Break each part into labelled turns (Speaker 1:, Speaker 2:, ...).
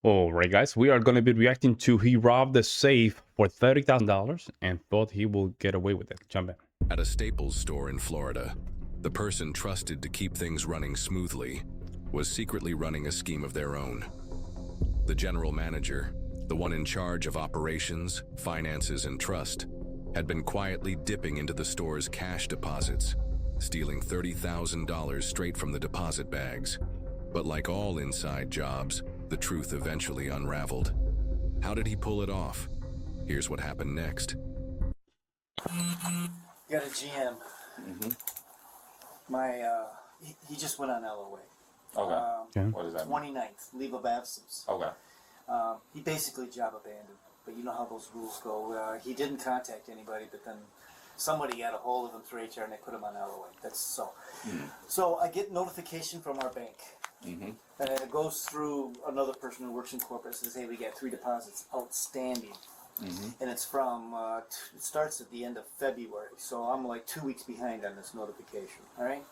Speaker 1: Alright guys, we are going to be reacting to he robbed the safe for $30,000 and thought he will get away with it. Jump in.
Speaker 2: At a Staples store in Florida, the person trusted to keep things running smoothly was secretly running a scheme of their own. The general manager, the one in charge of operations, finances, and trust, had been quietly dipping into the store's cash deposits, stealing $30,000 straight from the deposit bags. But like all inside jobs, the truth eventually unraveled. How did he pull it off? Here's what happened next.
Speaker 3: Got a GM. He just went on LOA.
Speaker 4: Okay. What does that mean?
Speaker 3: 29th, leave of absence.
Speaker 4: Okay.
Speaker 3: He basically job abandoned. But you know how those rules go. He didn't contact anybody, but then somebody got a hold of him through HR and they put him on LOA. That's so. So I get notification from our bank. And it goes through another person who works in corporate. Says, hey, we got 3 deposits outstanding. And it's from, it starts at the end of February. So I'm like 2 weeks behind on this notification. All right?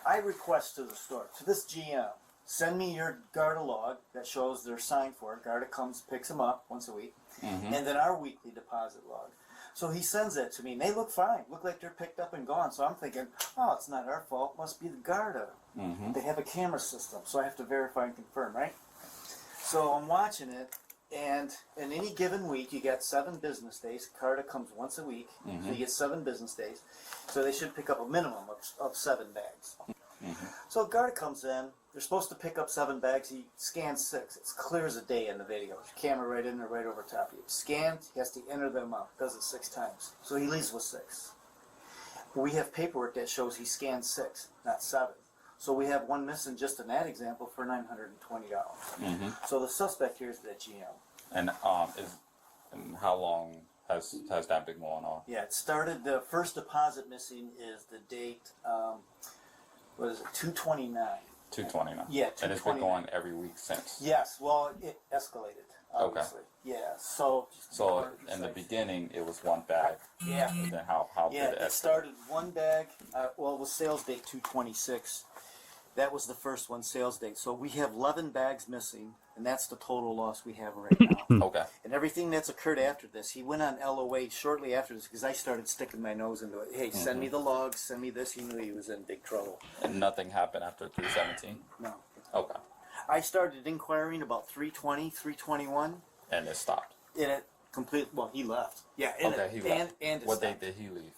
Speaker 3: I request to the store, to this GM, send me your Garda log that shows they're signed for. Garda comes, picks them up once a week. And then our weekly deposit log. So he sends that to me, and they look fine. Look like they're picked up and gone. So I'm thinking, oh, it's not our fault. Must be the Garda. They have a camera system, so I have to verify and confirm, right? So I'm watching it, and in any given week, you get 7 business days. Garda comes once a week, so you get 7 business days. So they should pick up a minimum of 7 bags. So Garda comes in. They're supposed to pick up 7 bags. He scans 6. It's clear as a day in the video. Camera right in there, right over top of you. Scans. He has to enter them up. Does it 6 times. So he leaves with 6. We have paperwork that shows he scanned 6, not 7. So we have one missing just in that example for $920. So the suspect here is the GM.
Speaker 4: And and how long has that been going on?
Speaker 3: Yeah, it started. The first deposit missing is the date. What is it? 2/29.
Speaker 4: 2/29.
Speaker 3: Yeah, 2/29.
Speaker 4: And it's been going every week since.
Speaker 3: Yes. Well, it escalated. Obviously. Okay. Yeah. So
Speaker 4: in the beginning, it was 1 bag.
Speaker 3: Yeah.
Speaker 4: And then how did it escalate?
Speaker 3: It started 1 bag. Well, it was sales date 2/26. That was the first one, sales date. So we have 11 bags missing, and that's the total loss we have right now.
Speaker 4: Okay.
Speaker 3: And everything that's occurred after this, he went on LOA shortly after this because I started sticking my nose into it. Hey, send me the logs, send me this. He knew he was in big trouble.
Speaker 4: And nothing happened after 3/17?
Speaker 3: No.
Speaker 4: Okay.
Speaker 3: I started inquiring about 3/20, 3/21.
Speaker 4: And it stopped?
Speaker 3: Well, he left. Yeah.
Speaker 4: Okay, he left.
Speaker 3: And
Speaker 4: what date did he leave?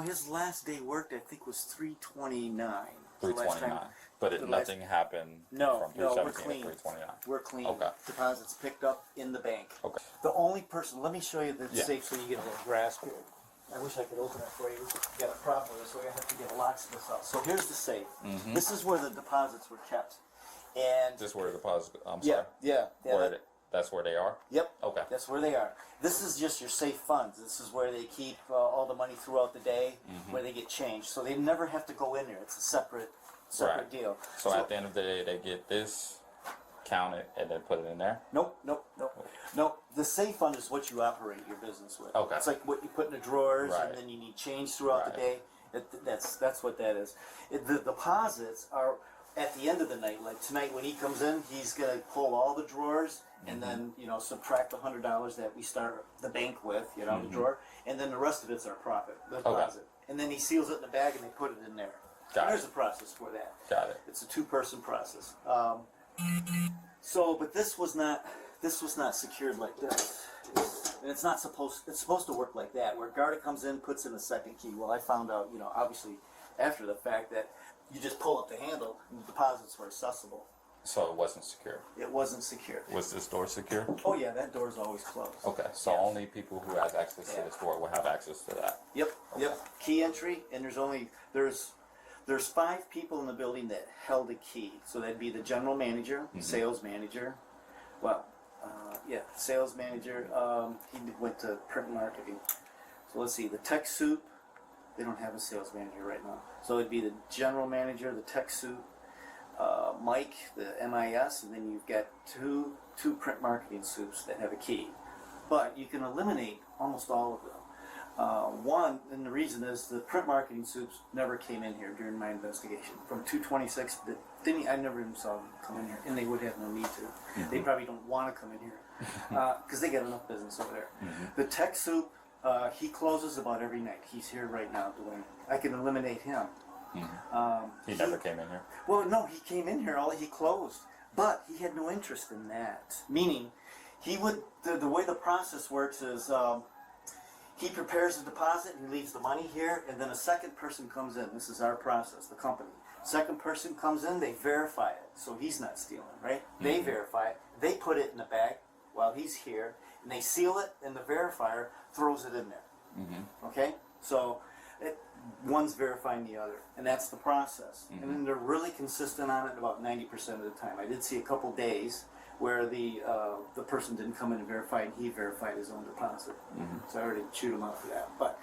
Speaker 3: His last day worked, I think, was 3/29.
Speaker 4: 3/29. But nothing happened from 3/17 to 3/29.
Speaker 3: We're clean.
Speaker 4: Okay.
Speaker 3: Deposits picked up in the bank.
Speaker 4: Okay.
Speaker 3: The only person, let me show you the safe so you get a little grasp here. I wish I could open it for you. Got a problem with it, so I have to get a locksmith out. So here's the safe. This is where the deposits were kept. And
Speaker 4: this is where the deposit, I'm sorry.
Speaker 3: Yeah.
Speaker 4: That's where they are?
Speaker 3: Yep.
Speaker 4: Okay.
Speaker 3: That's where they are. This is just your safe funds. This is where they keep all the money throughout the day, where they get changed. So they never have to go in there. It's a separate deal.
Speaker 4: So at the end of the day, they get this, count it, and then put it in there?
Speaker 3: Nope. The safe fund is what you operate your business with.
Speaker 4: Okay.
Speaker 3: It's like what you put in the drawers, and then you need change throughout the day. That's what that is. The deposits are at the end of the night. Like tonight, when he comes in, he's gonna pull all the drawers and then subtract the $100 that we start the bank with, the drawer, and then the rest of it's our profit, the deposit. And then he seals it in the bag and they put it in there. There's a process for that.
Speaker 4: Got it.
Speaker 3: It's a 2-person process. But this was not secured like this. And it's not supposed. It's supposed to work like that, where Garda comes in, puts in a second key. Well, I found out, obviously, after the fact that you just pull up the handle and the deposits were accessible.
Speaker 4: So it wasn't secure?
Speaker 3: It wasn't secure.
Speaker 4: Was this door secure?
Speaker 3: Oh yeah, that door is always closed.
Speaker 4: Okay, so only people who have access to this door will have access to that.
Speaker 3: Yep. Key entry, and there's 5 people in the building that held a key. So that'd be the general manager, sales manager. Sales manager. He went to print marketing. So let's see, the tech soup. They don't have a sales manager right now. So it'd be the general manager, the tech soup, Mike, the MIS, and then you've got two print marketing soups that have a key. But you can eliminate almost all of them. One, and the reason is the print marketing soups never came in here during my investigation. From 226, I never even saw them come in here, and they would have no need to. They probably don't want to come in here because they get enough business over there. The tech soup, he closes about every night. He's here right now doing it. I can eliminate him.
Speaker 4: He never came in here.
Speaker 3: Well, no, he came in here, he closed, but he had no interest in that. Meaning, he would, the way the process works is, he prepares the deposit and he leaves the money here, and then a second person comes in. This is our process, the company. Second person comes in, they verify it, so he's not stealing, right? They verify it, they put it in the bag while he's here, and they seal it, and the verifier throws it in there. Okay? So, one's verifying the other, and that's the process. And then they're really consistent on it about 90% of the time. I did see a couple days where the person didn't come in and verify, and he verified his own deposit. So I already chewed him out for that. But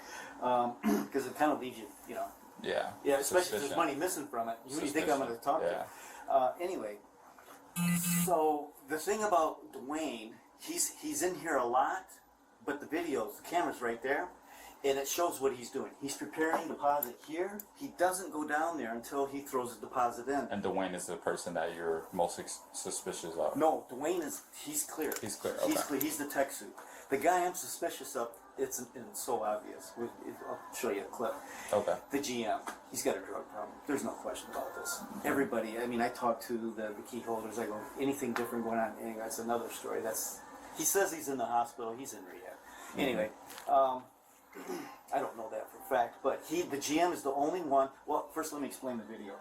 Speaker 3: because it kind of leaves you, you know.
Speaker 4: Yeah.
Speaker 3: Yeah, especially if there's money missing from it. Who do you think I'm going to talk to? Anyway, so the thing about Dwayne, he's in here a lot, but the videos, the camera's right there. And it shows what he's doing. He's preparing deposit here. He doesn't go down there until he throws the deposit in.
Speaker 4: And Dwayne is the person that you're most suspicious of?
Speaker 3: No, Dwayne he's clear.
Speaker 4: He's clear, okay.
Speaker 3: He's clear. He's the tech suit. The guy I'm suspicious of, it's so obvious. I'll show you a clip.
Speaker 4: Okay.
Speaker 3: The GM, he's got a drug problem. There's no question about this. Everybody, I mean, I talk to the key holders. I go, anything different going on? Anyway, that's another story. He says he's in the hospital. He's in rehab. Anyway, I don't know that for a fact, but the GM is the only one. Well, first let me explain the video.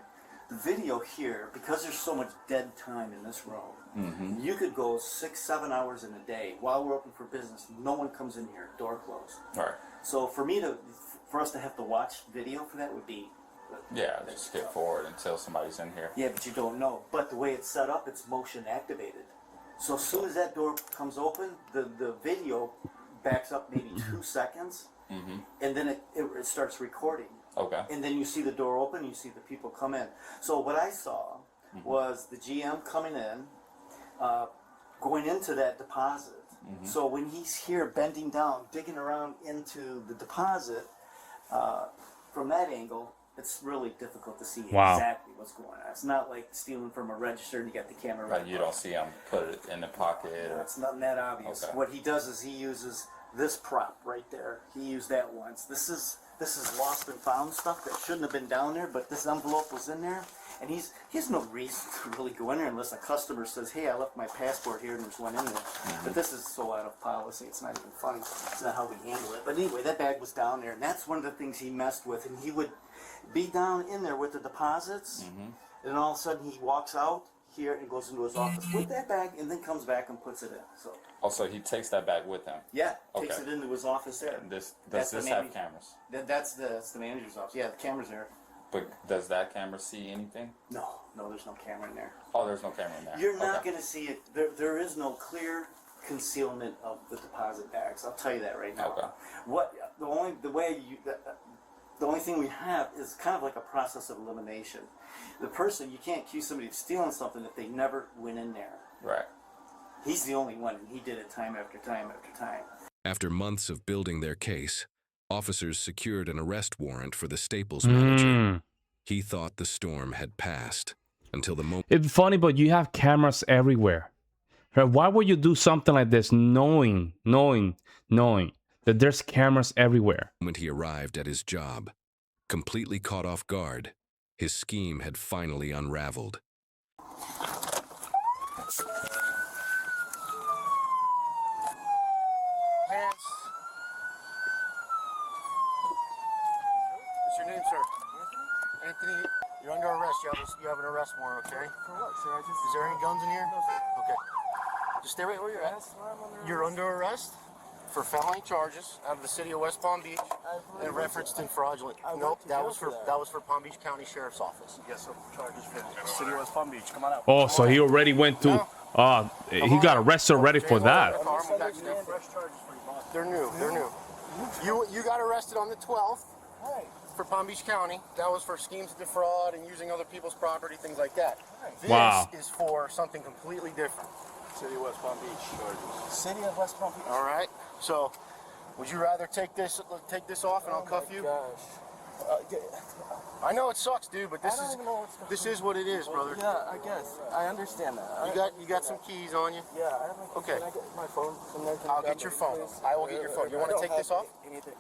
Speaker 3: The video here, because there's so much dead time in this room, you could go 6-7 hours in a day while we're open for business. No one comes in here, door closed.
Speaker 4: All right.
Speaker 3: So for us to have to watch video for that would be.
Speaker 4: Yeah, just skip forward until somebody's in here.
Speaker 3: Yeah, but you don't know. But the way it's set up, it's motion activated. So as soon as that door comes open, the video backs up maybe 2 seconds. And then it starts recording.
Speaker 4: Okay.
Speaker 3: And then you see the door open, you see the people come in. So what I saw was the GM coming in, going into that deposit. So when he's here bending down, digging around into the deposit, from that angle, it's really difficult to see exactly what's going on. It's not like stealing from a register and you got the camera right.
Speaker 4: You don't see him put it in the pocket. Or...
Speaker 3: It's not that obvious.
Speaker 4: Okay.
Speaker 3: What he does is he uses this prop right there. He used that once. This is lost and found stuff that shouldn't have been down there, but this envelope was in there, and he has no reason to really go in there unless a customer says, "Hey, I left my passport here," and there's one in there. But this is so out of policy, it's not even funny. It's not how we handle it. But anyway, that bag was down there, and that's one of the things he messed with. And he would be down in there with the deposits, and all of a sudden he walks out here and goes into his office with that bag, and then comes back and puts it in. So.
Speaker 4: Also, he takes that bag with him.
Speaker 3: Yeah, takes it into his office there.
Speaker 4: And does this have cameras?
Speaker 3: That's the manager's office. Yeah, the camera's there.
Speaker 4: But does that camera see anything?
Speaker 3: No, there's no camera in there.
Speaker 4: Oh, there's no camera in there.
Speaker 3: You're not going to see it. There is no clear concealment of the deposit bags. I'll tell you that right now.
Speaker 4: Okay.
Speaker 3: The only thing we have is kind of like a process of elimination. The person, you can't accuse somebody of stealing something if they never went in there.
Speaker 4: Right.
Speaker 3: He's the only one, and he did it time after time after time.
Speaker 2: After months of building their case, officers secured an arrest warrant for the Staples manager. He thought the storm had passed until the moment.
Speaker 1: It's funny, but you have cameras everywhere. Right? Why would you do something like this knowing that there's cameras everywhere?
Speaker 2: He arrived at his job, completely caught off guard. His scheme had finally unraveled.
Speaker 5: Hands. What's your name, sir? Anthony, you're under arrest. You have an arrest warrant, okay?
Speaker 6: For what, sir?
Speaker 5: Is there any guns in here?
Speaker 6: No, sir.
Speaker 5: Okay. Just stay right where you're at.
Speaker 6: Yes, I'm under
Speaker 5: You're
Speaker 6: arrest.
Speaker 5: under arrest for felony charges out of the city of West Palm Beach and referenced in fraudulent. Nope, that was for Palm Beach County Sheriff's Office.
Speaker 6: Yes, sir. Charges for City of West Palm Beach. Come on out.
Speaker 1: Oh, so he already went to. He got arrested already for that.
Speaker 6: Fresh charges for you, boss.
Speaker 5: They're new. They're new. You got arrested on the 12th.
Speaker 6: Right.
Speaker 5: For Palm Beach County. That was for schemes to defraud and using other people's property, things like that. This
Speaker 1: Wow.
Speaker 5: is for something completely different.
Speaker 6: City of West Palm Beach charges. City of West Palm Beach.
Speaker 5: All right. So Would you rather take this off and I'll cuff you?
Speaker 6: Gosh.
Speaker 5: I know it sucks, dude, but
Speaker 6: I don't even know what's going
Speaker 5: this is what it is, brother.
Speaker 6: Yeah, I guess. I understand that.
Speaker 5: You got some keys on you?
Speaker 6: Yeah, I have my keys.
Speaker 5: Okay.
Speaker 6: Can I get my phone from there? Can
Speaker 5: I'll
Speaker 6: grab
Speaker 5: get your
Speaker 6: it,
Speaker 5: phone.
Speaker 6: please?
Speaker 5: I will get your phone. You want to take this off?
Speaker 6: Anything.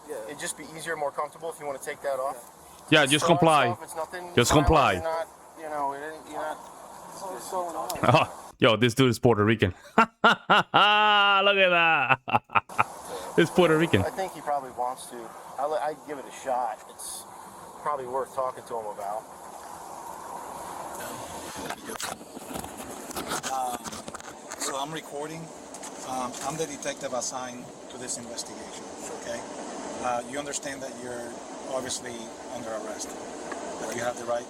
Speaker 6: Yeah.
Speaker 5: It'd just be easier, more comfortable if you want to take that off.
Speaker 1: Yeah, just
Speaker 5: Fraud
Speaker 1: comply.
Speaker 5: stuff, it's nothing
Speaker 1: Just
Speaker 5: violent,
Speaker 1: comply.
Speaker 5: You're not, you know, you're not.
Speaker 6: What's going on?
Speaker 1: Oh, yo, this dude is Puerto Rican. Look at that. It's Puerto Rican.
Speaker 5: I think he probably wants to. I'd give it a shot. It's probably worth talking to him about.
Speaker 7: So I'm recording. I'm the detective assigned to this investigation. Okay. You understand that you're obviously under arrest. That you have the right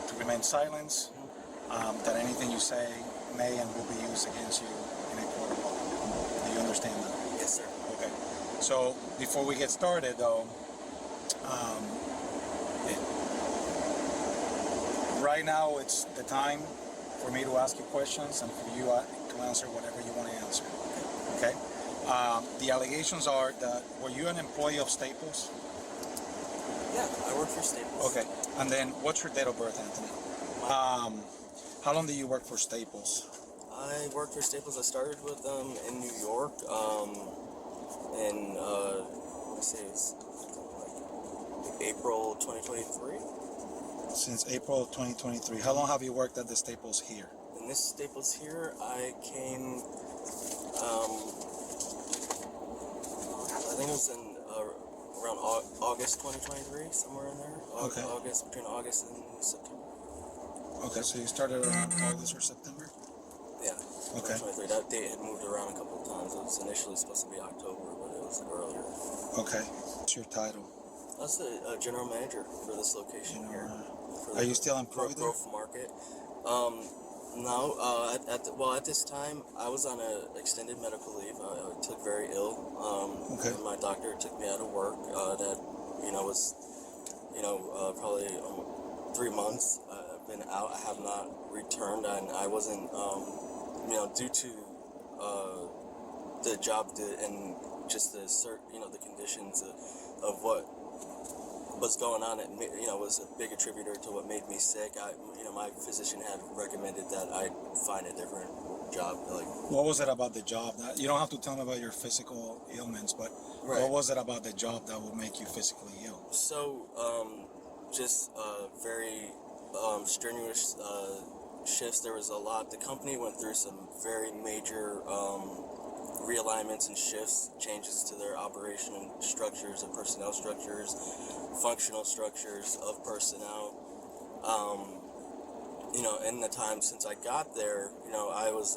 Speaker 7: to remain silent. That anything you say may and will be used against you in a court of law. Do you understand that?
Speaker 6: Yes, sir.
Speaker 7: Okay. So before we get started, though, right now it's the time for me to ask you questions and for you to answer whatever you want to answer. Okay. The allegations are that were you an employee of Staples?
Speaker 6: Yeah, I work for Staples.
Speaker 7: Okay. And then what's your date of birth, Anthony? How long did you work for Staples?
Speaker 6: I worked for Staples. I started with them in New York. Let me say it's like April 2023.
Speaker 7: Since April of 2023. How long have you worked at the Staples here?
Speaker 6: In this Staples here, I came. I think it was in around August 2023, somewhere in there.
Speaker 7: Okay.
Speaker 6: Between August and September.
Speaker 7: Okay, so you started around August or September?
Speaker 6: Yeah.
Speaker 7: Okay.
Speaker 6: 2023. That date had moved around a couple of times. It was initially supposed to be October, but it was earlier.
Speaker 7: Okay. What's your title?
Speaker 6: I was the general manager for this location here.
Speaker 7: Are you still employed there?
Speaker 6: Growth Market. No. At this time, I was on an extended medical leave. I took very ill.
Speaker 7: Okay.
Speaker 6: And my doctor took me out of work. That was probably 3 months. I've been out. I have not returned, and I wasn't due to the job and just the conditions of what was going on. It was a big attributor to what made me sick. My physician had recommended that I find a different job.
Speaker 7: What was it about the job that you don't have to tell me about your physical ailments, but
Speaker 6: Right.
Speaker 7: what was it about the job that would make you physically ill?
Speaker 6: So, just very strenuous shifts. There was a lot. The company went through some very major realignments and shifts, changes to their operation structures and personnel structures, functional structures of personnel. In the time since I got there, I was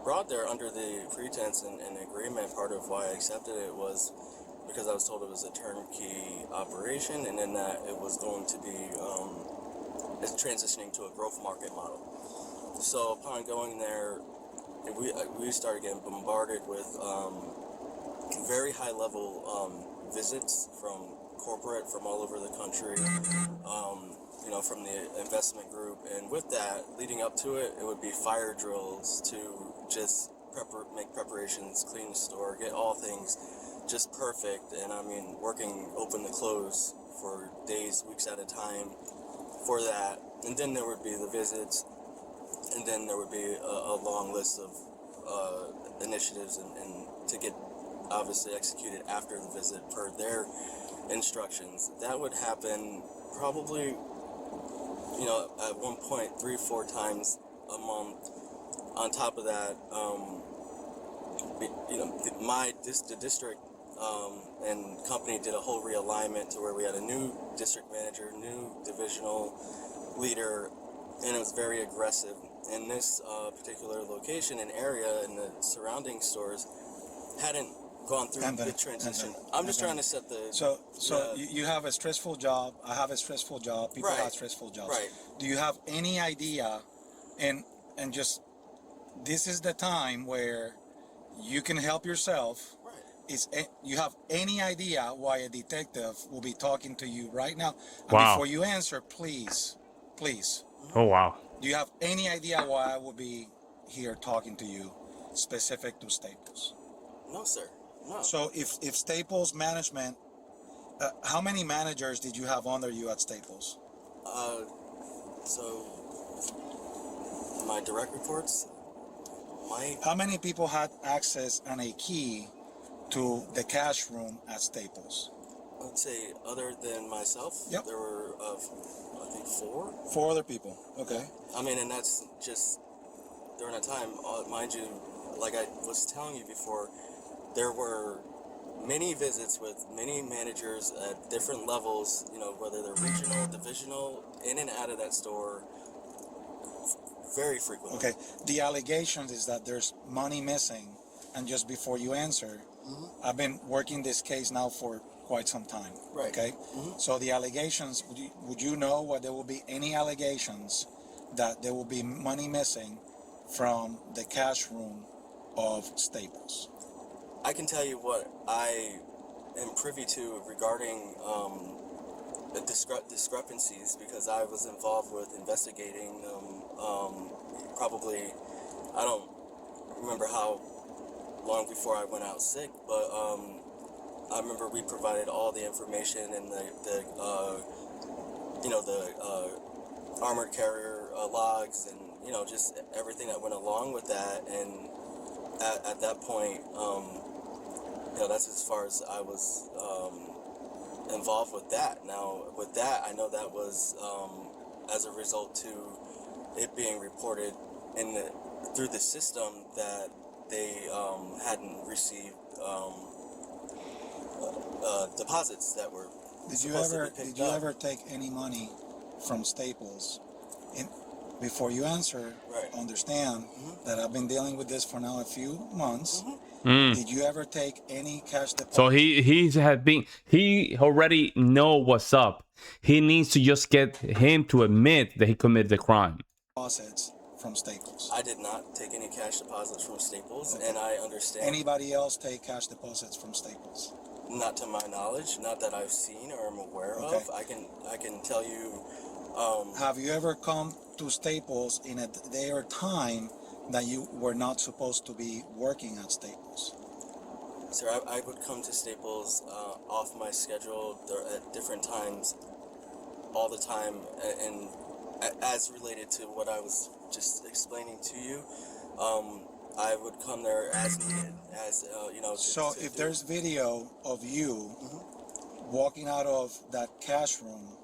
Speaker 6: brought there under the pretense and agreement. Part of why I accepted it was because I was told it was a turnkey operation, and then that it was going to be transitioning to a growth market model. So upon going there, we started getting bombarded with very high level visits from corporate from all over the country, from the investment group. And with that, leading up to it, it would be fire drills to just make preparations, clean the store, get all things just perfect. And I mean, working open to close for days, weeks at a time for that. And then there would be the visits, and then there would be a long list of initiatives and to get obviously executed after the visit per their instructions. That would happen probably, at one point 3-4 times a month. On top of that, the district and company did a whole realignment to where we had a new district manager, new divisional leader, and it was very aggressive. In this particular location and area and the surrounding stores hadn't gone through the transition. I'm just trying to set the...
Speaker 7: So you have a stressful job, I have a stressful job, people have stressful jobs.
Speaker 6: Right.
Speaker 7: Do you have any idea, and just, this is the time where you can help yourself.
Speaker 6: Right.
Speaker 7: You have any idea why a detective will be talking to you right now? And
Speaker 1: Wow.
Speaker 7: before you answer, please.
Speaker 1: Oh, wow.
Speaker 7: Do you have any idea why I will be here talking to you specific to Staples?
Speaker 6: No, sir.
Speaker 5: No.
Speaker 7: So if Staples management, how many managers did you have under you at Staples?
Speaker 6: So my direct reports,
Speaker 7: How many people had access and a key to the cash room at Staples?
Speaker 6: I would say other than myself,
Speaker 7: Yep.
Speaker 6: there were, I think 4.
Speaker 7: 4 other people. Okay.
Speaker 6: I mean, and that's just during a time, mind you, like I was telling you before, there were many visits with many managers at different levels, you know, whether they're regional, divisional, in and out of that store very frequently.
Speaker 7: Okay. The allegations is that there's money missing, and just before you answer, I've been working this case now for quite some time.
Speaker 6: Right.
Speaker 7: Okay. So the allegations, would you know what there will be any allegations that there will be money missing from the cash room of Staples?
Speaker 6: I can tell you what I am privy to regarding the discrepancies, because I was involved with investigating them. Probably, I don't remember how long before I went out sick, but I remember we provided all the information and the armored carrier logs, and you know, just everything that went along with that. And at that point, you know, that's as far as I was involved with that. Now, with that, I know that was as a result to it being reported through the system that they hadn't received deposits that were
Speaker 7: Did you
Speaker 6: supposed to
Speaker 7: ever
Speaker 6: be picked
Speaker 7: did you
Speaker 6: up.
Speaker 7: ever take any money from Staples? Before you answer,
Speaker 6: Right.
Speaker 7: understand that I've been dealing with this for now a few months.
Speaker 1: Mm.
Speaker 7: Did you ever take any cash deposit?
Speaker 1: So he already know what's up. He needs to just get him to admit that he committed the crime.
Speaker 7: Deposits from Staples.
Speaker 6: I did not take any cash deposits from Staples, and I understand.
Speaker 7: Anybody else take cash deposits from Staples?
Speaker 6: Not to my knowledge, not that I've seen or am aware
Speaker 7: Okay.
Speaker 6: of. I can tell you.
Speaker 7: Have you ever come to Staples in a day or time that you were not supposed to be working at Staples?
Speaker 6: Sir, I would come to Staples off my schedule at different times, all the time, and as related to what I was just explaining to you, I would come there as needed, as you know.
Speaker 7: So if there's video of you walking out of that cash room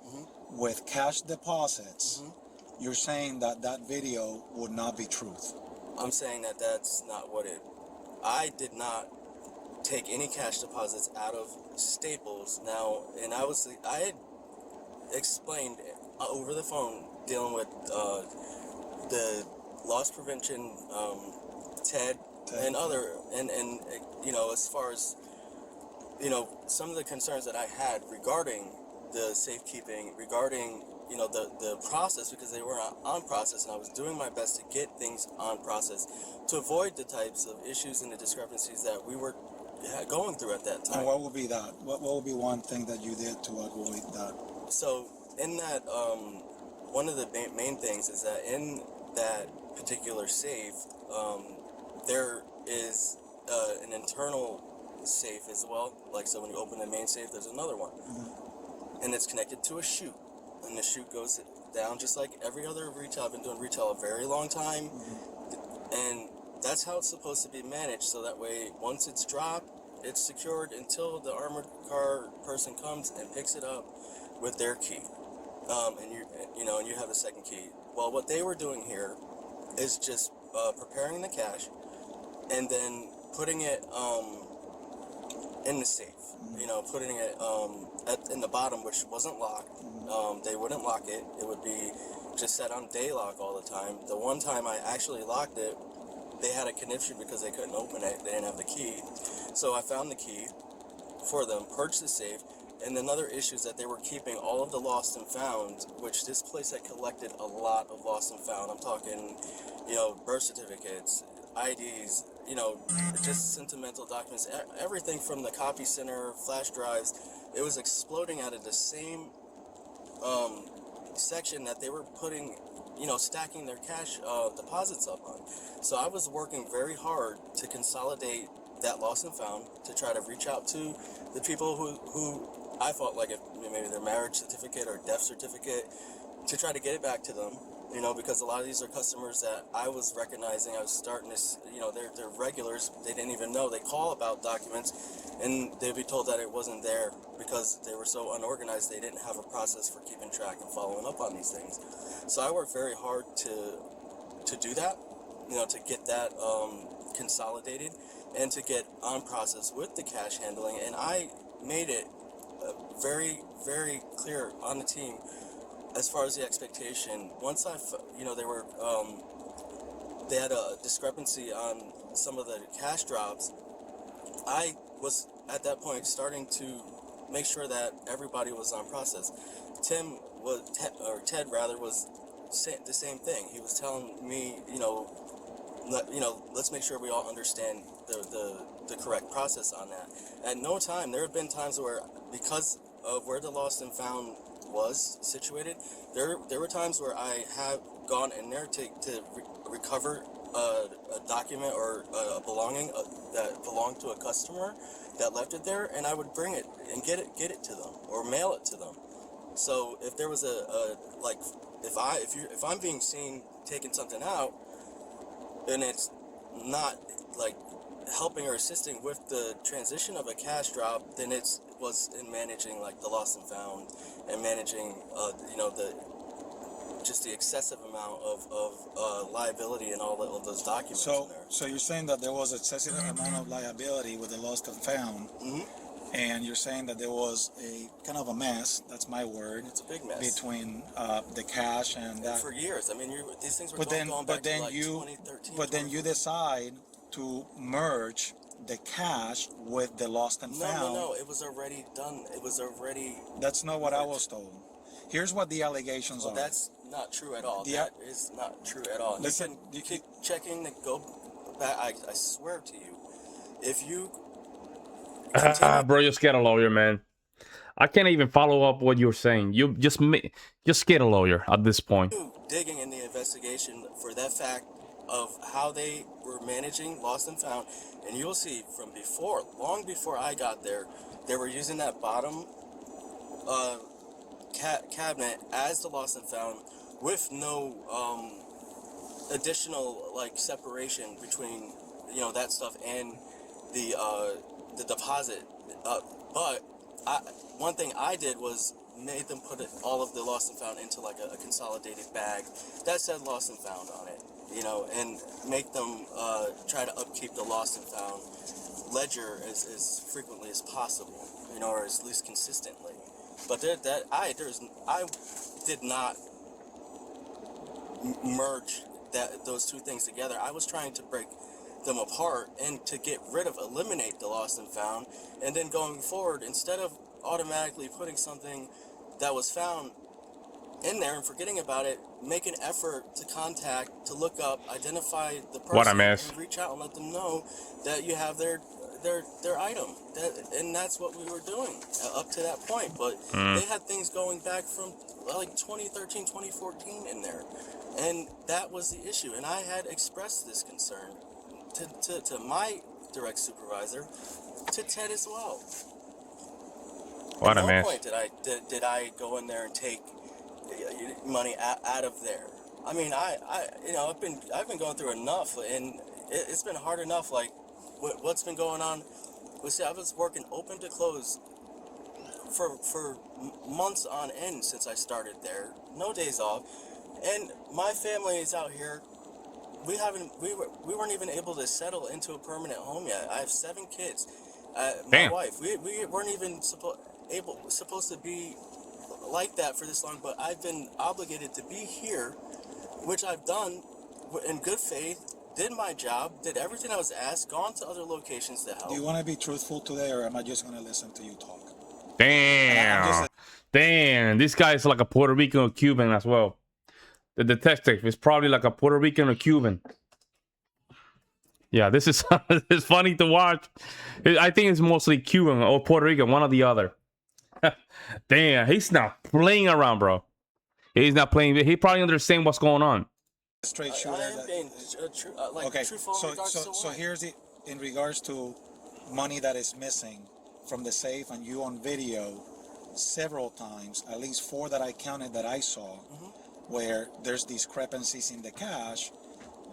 Speaker 7: with cash deposits, you're saying that that video would not be truth.
Speaker 6: I'm saying that that's not what it. I did not take any cash deposits out of Staples. Now, and I had explained over the phone dealing with the loss prevention, Ted, and other, and you know, as far as you know, some of the concerns that I had regarding the safekeeping, regarding you know the process, because they were on process, and I was doing my best to get things on process to avoid the types of issues and the discrepancies that we were going through at that time.
Speaker 7: And what will be that? What will be one thing that you did to avoid that?
Speaker 6: So in that, one of the main things is that in that particular safe, there is an internal safe as well. Like, so when you open the main safe, there's another one, and it's connected to a chute, and the chute goes down just like every other retail. I've been doing retail a very long time, and that's how it's supposed to be managed. So that way, once it's dropped, it's secured until the armored car person comes and picks it up with their key, and you have the second key. Well, what they were doing here is just preparing the cash and then putting it in the safe. You know, putting it in the bottom, which wasn't locked. They wouldn't lock it. It would be just set on day lock all the time. The one time I actually locked it, they had a conniption because they couldn't open it. They didn't have the key. So I found the key for them, purged the safe. And another issue is that they were keeping all of the lost and found, which this place had collected a lot of lost and found. I'm talking, you know, birth certificates, IDs, you know, just sentimental documents, everything from the copy center, flash drives. It was exploding out of the same section that they were putting, you know, stacking their cash deposits up on. So I was working very hard to consolidate that lost and found, to try to reach out to the people who I felt like if maybe their marriage certificate or death certificate, to try to get it back to them. You know, because a lot of these are customers that I was recognizing. I was starting to, you know, they're regulars. They didn't even know. They call about documents, and they'd be told that it wasn't there because they were so unorganized. They didn't have a process for keeping track and following up on these things. So I worked very hard to do that, you know, to get that consolidated and to get on process with the cash handling. And I made it very, very clear on the team as far as the expectation. Once you know, they had a discrepancy on some of the cash drops. I was at that point starting to make sure that everybody was on process. Ted rather was the same thing. He was telling me, let's make sure we all understand the correct process on that. At no time, there have been times where, because of where the lost and found was situated, there were times where I have gone in there to recover a document or a belonging that belonged to a customer that left it there, and I would bring it and get it to them or mail it to them. So if there was if I'm being seen taking something out and it's not like helping or assisting with the transition of a cash drop, then it was in managing like the lost and found and managing the excessive amount of liability and all of those documents in there.
Speaker 7: So you're saying that there was excessive amount of liability with the lost and found, and you're saying that there was a kind of a mess. That's my word.
Speaker 6: It's a big mess
Speaker 7: between the cash and that.
Speaker 6: For years. I mean, these things were going back to like 2013.
Speaker 7: But then you decide to merge the cash with the lost and found.
Speaker 6: No. It was already done. It was already.
Speaker 7: That's not what I was told. Here's what the allegations are.
Speaker 6: That's not true at all. That is not true at all.
Speaker 7: Listen,
Speaker 6: you keep checking to go back. I swear to you, if you.
Speaker 1: Bro, just get a lawyer, man. I can't even follow up what you're saying. You just get a lawyer at this point.
Speaker 6: Digging in the investigation for that fact of how they were managing lost and found, and you'll see from before, long before I got there, they were using that bottom cabinet as the lost and found, with no additional like separation between that stuff and the deposit. But one thing I did was made them put all of the lost and found into like a consolidated bag that said lost and found on it, and make them try to upkeep the lost and found ledger as frequently as possible, or as least consistently. But I did not merge those two things together. I was trying to break them apart and to eliminate the lost and found, and then going forward, instead of automatically putting something that was found in there and forgetting about it, make an effort to look up, identify the person, and reach out and let them know that you have their item. And that's what we were doing up to that point. But they had things going back from like 2013, 2014 in there, and that was the issue. And I had expressed this concern to my direct supervisor, to Ted as well.
Speaker 1: What a mess.
Speaker 6: At no point did I go in there and take money out of there. I mean, I've been going through enough, and it's been hard enough. Like what's been going on. I was working open to close for months on end since I started there. No days off, and my family is out here. We weren't even able to settle into a permanent home yet. I have 7 kids. My wife. We weren't even supposed to be like that for this long, but I've been obligated to be here, which I've done in good faith. Did my job, did everything I was asked, gone to other locations to help.
Speaker 7: Do you want to be truthful today, or am I just going to listen to you talk?
Speaker 1: Damn, this guy is like a Puerto Rican or Cuban as well. The detective is probably like a Puerto Rican or Cuban. Yeah, this is it's funny to watch. I think it's mostly Cuban or Puerto Rican, one or the other. Damn, he's not playing around, bro. He's not playing. He probably understands what's going on.
Speaker 7: Straight shooter.
Speaker 6: I am being truthful.
Speaker 7: Okay, so here's the in regards to money that is missing from the safe, and you on video several times, at least 4 that I counted that I saw, where there's discrepancies in the cash.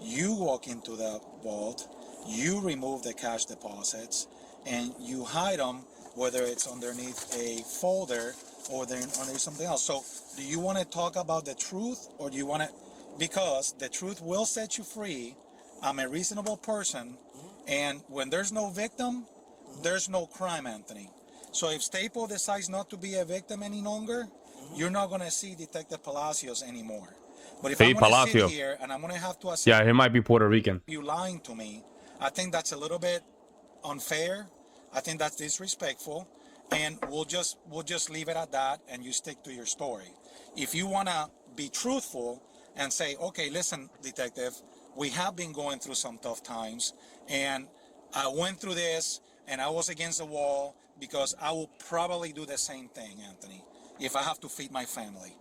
Speaker 7: You walk into the vault, you remove the cash deposits, and you hide them, whether it's underneath a folder or then under something else. So do you want to talk about the truth, or do you want to, because the truth will set you free. I'm a reasonable person, and when there's no victim, there's no crime, Anthony. So if Staple decides not to be a victim any longer, you're not going to see Detective Palacios anymore. But if
Speaker 1: Hey,
Speaker 7: I'm going to
Speaker 1: Palacio.
Speaker 7: sit here and I'm going to have to accept
Speaker 1: Yeah, he might be Puerto Rican.
Speaker 7: you lying to me, I think that's a little bit unfair. I think that's disrespectful, and we'll just leave it at that, and you stick to your story. If you want to be truthful and say, okay, listen, detective, we have been going through some tough times, and I went through this, and I was against the wall, because I will probably do the same thing, Anthony, if I have to feed my family.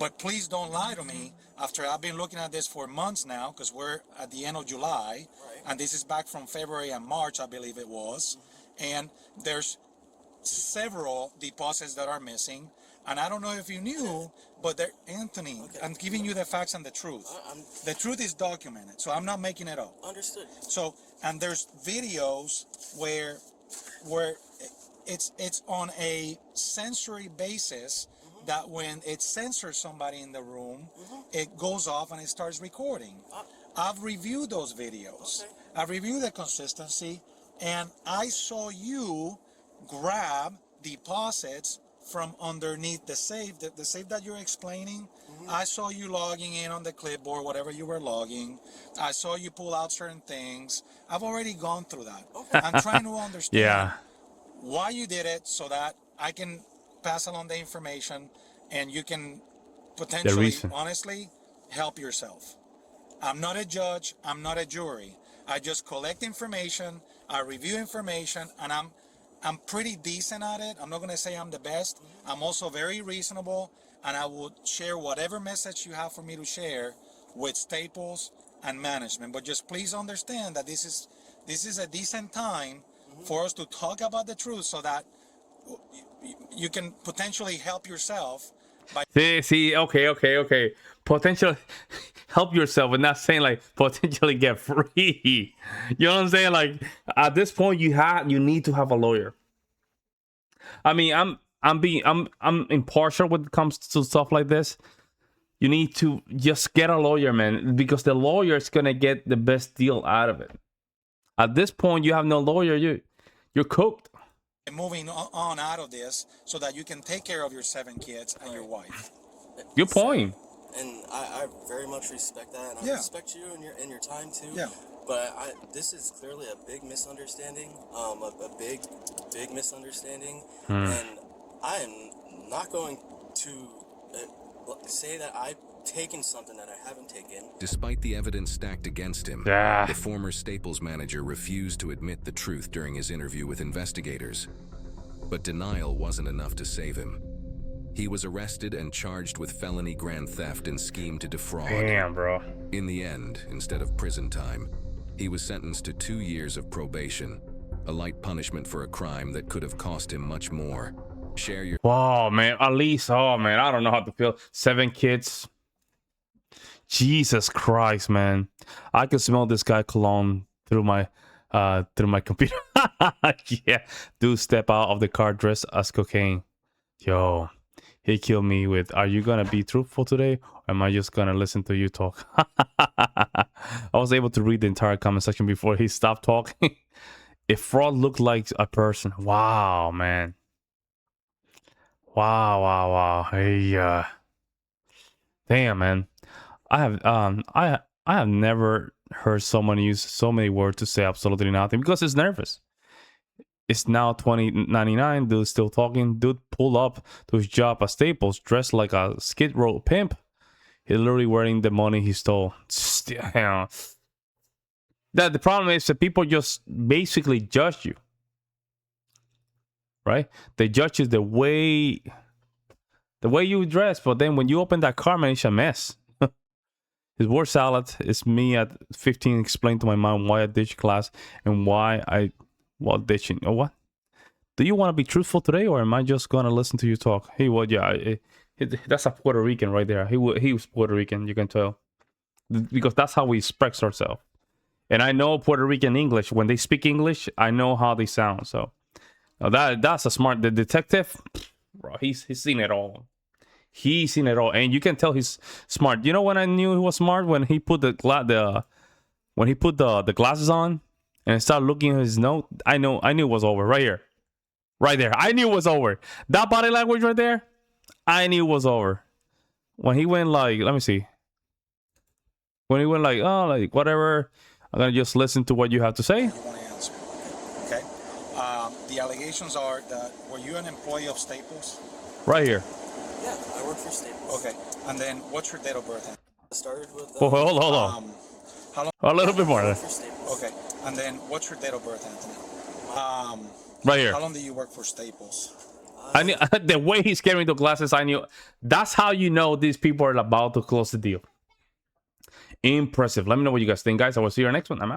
Speaker 7: But please don't lie to me after I've been looking at this for months now, because we're at the end of July, and this is back from February and March, I believe it was. And there's several deposits that are missing. And I don't know if you knew, but Anthony, I'm giving you the facts and the truth. The truth is documented, so I'm not making it up.
Speaker 6: Understood.
Speaker 7: So, and there's videos where it's on a sensory basis, that when it censors somebody in the room, it goes off and it starts recording. I've reviewed those videos.
Speaker 6: Okay.
Speaker 7: I've reviewed the consistency, and I saw you grab deposits from underneath the safe, the safe that you're explaining. I saw you logging in on the clipboard, whatever you were logging. I saw you pull out certain things. I've already gone through that. I'm trying to understand
Speaker 1: Yeah.
Speaker 7: why you did it, so that I can pass along the information, and you can potentially,
Speaker 1: reason.
Speaker 7: honestly, help yourself. I'm not a judge. I'm not a jury. I just collect information. I review information, and I'm pretty decent at it. I'm not going to say I'm the best. I'm also very reasonable, and I will share whatever message you have for me to share with Staples and management. But just please understand that this is a decent time for us to talk about the truth, so that you can potentially help yourself by
Speaker 1: See, okay. Potential help yourself, and not saying like potentially get free. You know what I'm saying? Like at this point, you need to have a lawyer. I mean, I'm impartial when it comes to stuff like this. You need to just get a lawyer, man, because the lawyer is gonna get the best deal out of it. At this point, you have no lawyer. You're cooked.
Speaker 7: moving on out of this, so that you can take care of your 7 kids and your wife.
Speaker 1: Good point.
Speaker 6: And I very much respect that, and I
Speaker 7: Yeah.
Speaker 6: respect you and your time too.
Speaker 7: Yeah.
Speaker 6: But this is clearly a big misunderstanding, a big misunderstanding, and I am not going to say that I've taken something that I haven't taken.
Speaker 2: Despite the evidence stacked against him,
Speaker 1: Ah.
Speaker 2: the former Staples manager refused to admit the truth during his interview with investigators. But denial wasn't enough to save him. He was arrested and charged with felony grand theft and scheme to defraud.
Speaker 1: Damn, bro.
Speaker 2: In the end, instead of prison time, he was sentenced to 2 years of probation, a light punishment for a crime that could have cost him much more. Share your
Speaker 1: Wow, man. At least, oh man, I don't know how to feel. 7 kids. Jesus Christ, man. I can smell this guy cologne through my computer. Yeah. Dude, step out of the car dressed as cocaine. Yo, he killed me with, are you gonna be truthful today, or am I just gonna listen to you talk? I was able to read the entire comment section before he stopped talking. If fraud looked like a person, wow, man. Wow. Hey, damn, man. I have never heard someone use so many words to say absolutely nothing, because it's nervous. It's now 2099. Dude still talking. Dude pulled up to his job at Staples dressed like a Skid Row pimp. He's literally wearing the money he stole. Damn. That the problem is that people just basically judge you, right? They judge you the way you dress, but then when you open that car, man, it's a mess. His word salad is me at 15 explain to my mom why I ditched class and why I while ditching. Oh, what? Do you want to be truthful today, or am I just gonna listen to you talk? He would, yeah. That's a Puerto Rican right there. He was Puerto Rican. You can tell because that's how we express ourselves. And I know Puerto Rican English. When they speak English, I know how they sound. So that's a smart. The detective, bro, he's seen it all. He's seen it all, and you can tell he's smart. You know when I knew he was smart? When he put the glasses on and started looking at his note. I knew it was over right here, right there. I knew it was over. That body language right there, I knew it was over. When he went like, let me see. When he went like, oh, like whatever, I'm gonna just listen to what you have to say.
Speaker 7: You want to answer, okay? The allegations are that were you an employee of Staples?
Speaker 1: Right here.
Speaker 6: Yeah, I work for Staples.
Speaker 7: Okay, and then what's your date of birth?
Speaker 6: I started with.
Speaker 1: Oh, hold on.
Speaker 7: How long?
Speaker 1: A little bit more.
Speaker 6: I
Speaker 1: There.
Speaker 6: work for Staples.
Speaker 7: Okay, and then what's your date of birth, Anthony?
Speaker 1: Right here.
Speaker 7: How long do you work for Staples?
Speaker 1: I knew the way he's carrying the glasses. I knew that's how you know these people are about to close the deal. Impressive. Let me know what you guys think, guys. I will see you next one. I'm out.